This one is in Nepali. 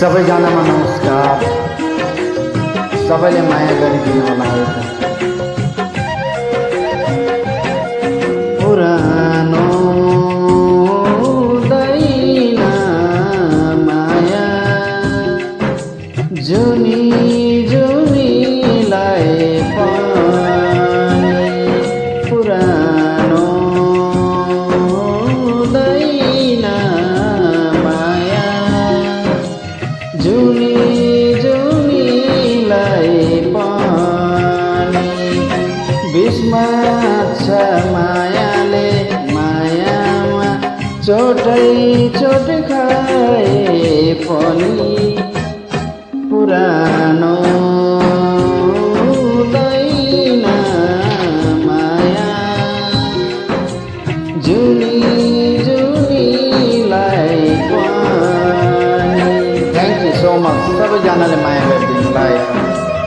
सबैजनामा नमस्कार। सबैले माया गरिदिनु होला है पुरानो हुँदैन माया जुनी जुनीलाई पनि पुरानो हुँदैन माया जुनी जुनीलाई पनि बिचमा छ मायाले मायामा चोटै चोट खाए पनि पुरानो हुँदैन माया जुनी जुनीलाई पनि। थ्याङ्क यू सो मच सबैजनाले माया गरिदिनुलाई।